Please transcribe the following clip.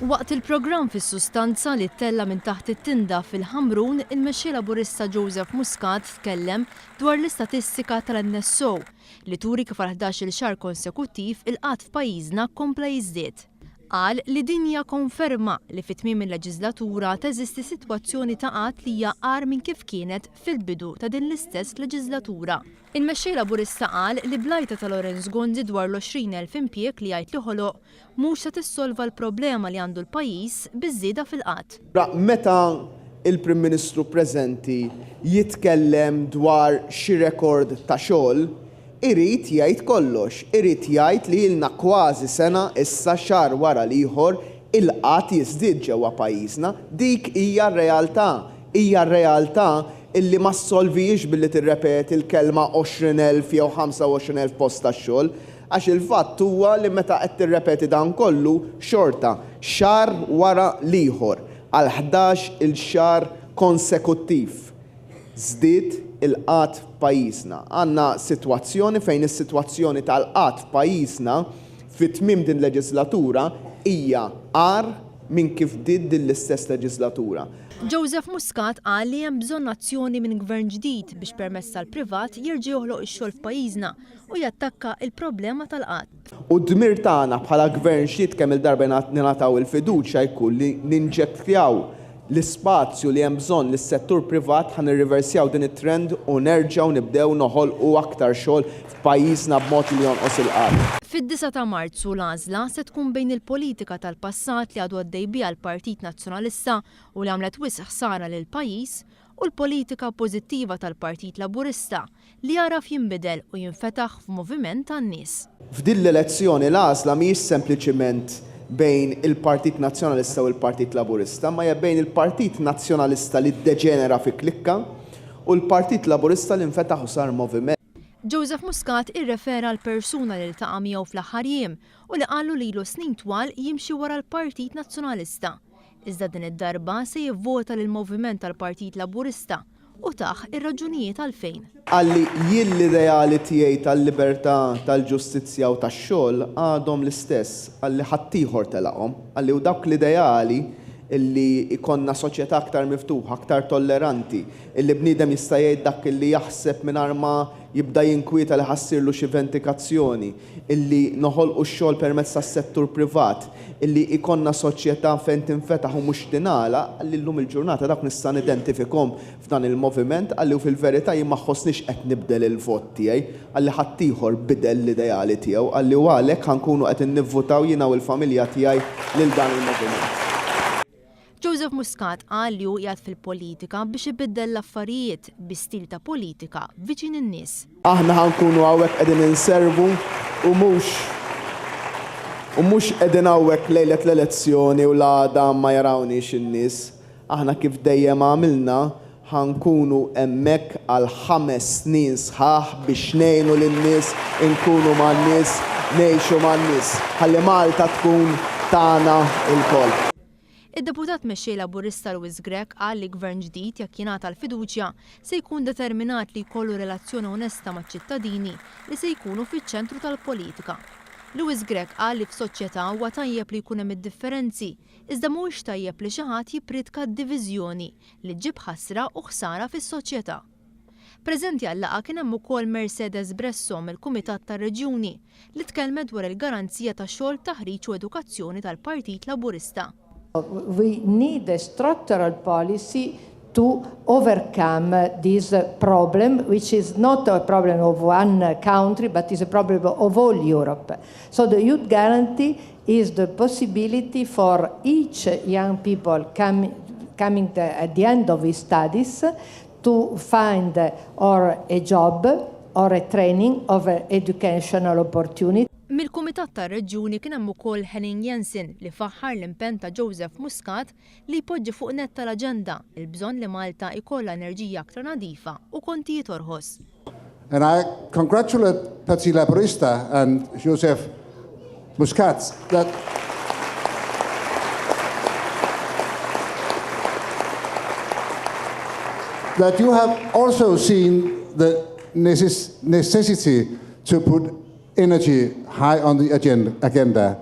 Waqt il-programm Fis-Sustanza li ttella minn taħt it-tinda fil-Hamrun, il-Mexxej Laburista Joseph Muscat tkellem dwar l-istatistika tal-NSO li turi kif għal 11-il xahar konsekuttiv il-qgħad f'pajjiżna kompla jiżdied. Qal li din hija konferma li fit-tmiem il-leġislatura teżisti sitwazzjoni ta' qatt li hija aghar minn kif kienet fil-bidu ta' din l-istess leġislatura. Il-Mexxej Laburista qal li bl-għajta tal-Gvern dwar l-20,000 impjieg li jgħid li ħoloq mhux se tissolva l-problema li għandu l-pajjiż biż-żieda fil-qatt. Meta il-Prim Ministru preżenti jitkellem dwar xi rekord ta' xogħol, irid jgħid kollox, irid jgħid li ilna kważi sena issa xahar wara l-ieħor il-qatt jiżdied ġewwa pajjiżna, dik hija r-realtà illi ma ssolvijiex billi tirrepeti l-kelma 20,000 jew 25,000 post tax-xogħol, għax il-fatt huwa li meta qed tirrepeti dan kollu xorta xahar wara l-ieħor għal 11-il xahar konsekuttiv żdied il-qatt f'pajjiżna. Għandna sitwazzjoni fejn is-sitwazzjoni tal-qatt f'pajjiżna fit-tmiem din leġislatura hija aghar minn kif bdiet din l-istess leġislatura. Joseph Muscat qal li hemm bżonn azzjoni minn Gvern Gdid biex permezz tal-privat jerġa' joħloq ix-xogħol f'pajjiżna u jattakka il-problema tal-qatt. U d-dmir tagħna bħala Gvern Gdid kemm il-darba ningħataw il-fiduċja jkun li ninġettjaw l-ispazju li hemm bżonn lis-settur privat ħan nirriversjaw din it-trend u nerġgħu nibdew noħolqu aktar xogħol f'pajjiżna b'mod li jonqos il-qatt. Fid-9 ta' Marzu l-għażla se tkun bejn il-politika tal-passat li għadu għaddej biha l-Partit Nazzjonalista u li għamlet wisq ħsara lil pajjiż u l-politika pożittiva tal-Partit Laburista li jaraf jinbidel u jinfetaħ f'moviment tan-nies. F'din l-elezzjoni l-għażla mhijiex sempliċiment bejn il-Partit Nazzjonalista u l-Partit Laburista, ma hija bejn il-Partit Nazzjonalista li ddeġenera fi klikka u l-Partit Laburista li nfetaħ u sar moviment. Joseph Muscat irrefera l-persuna li ltaqa' miegħu fl-aħħar jiem u li qalu lilu snin twal jimxi wara l-Partit Nazzjonalista. Iżda din id-darba se jivvota lill-moviment tal-Partit Laburista u taħ ir-raġunijiet għalfejn. Għalli jien l-ideali tiegħi tal-libertà, tal-ġustizzja u tax-xogħol għadhom l-istess, għalli ħadd ieħor telaqhom, għalli u dawk l-ideali illi ikonna soċjetà aktar miftuħa, aktar tolleranti, illi bniedem jista' jgħid dak illi jaħseb mingħajr ma jibda jinkwieta li ħassirlu xi vendikazzjoni, illi noħolqu x-xogħol permezz tas-settur privat, illi ikonna soċjetà fejn tinfetaħ u mhux tingħalaq, għalli llum il-ġurnata dak nista' nidentifikhom f'dan il-moviment għalli u fil-verità jien ma ħossniex qed nibdel il-vot tiegħi, għalli ħadd ieħor bidel l-ideali tiegħu, għalli u għalhekk ħankunu qed innivvutaw jiena u l-familja tiegħi lil dan il-moviment. Joseph Muscat qal li hu qiegħed fil-politika biex ibiddel l-affarijiet bi stil ta' politika viċin in-nies. Aħna ħankunu hawnhekk qegħdin inservu u mhux qegħdin hawnhekk lejlet l-elezzjoni u l-għada ma jarawniex in-nies. Aħna kif dejjem għamilna ħankunu hemmhekk għal 5 snin sħaħ biex ngħinu lin-nies, inkunu man-nies, ngħixu man-nies. Ħalli Malta tkun tagħna l-koll. Id-deputat Mexxej Laburista qal li Gvern Gdid jekk jingħata l-fiduċja se jkun determinat li jkollu relazzjoni onesta maċ-ċittadini li se jkunu fiċ-ċentru tal-politika. Qal li f'soċjetà huwa tajjeb li jkun hemm id-differenzi, iżda mhuwiex tajjeb li xi ħadd jippridka d-diviżjoni li ġġib ħasra u ħsara fis-soċjetà. Preżenti għall-laqgħa kien hemm ukoll Mercedes Bresso mill-Kumitat tar-Reġjuni li tkellmet dwar il-garanzija tax-xogħol, taħriġ u edukazzjoni tal-Partit Laburista. We need a structural policy to overcome this problem, which is not a problem of one country, but is a problem of all Europe. So the youth guarantee is the possibility for each young people coming at the end of his studies to find or a job or a training or an educational opportunity. Mill-Kumitat tar-Reġjuni kien hemm ukoll Henning Jensen li faħħar l-impenn ta' Joseph Muscat li jpoġġi fuq nett tal-aġenda il-bżonn li Malta jkollha enerġija aktar nadifa u kontijiet orħos. And I congratulate Partit Laburista and Joseph Muscat that you have also seen the necessity to put energy high on the agenda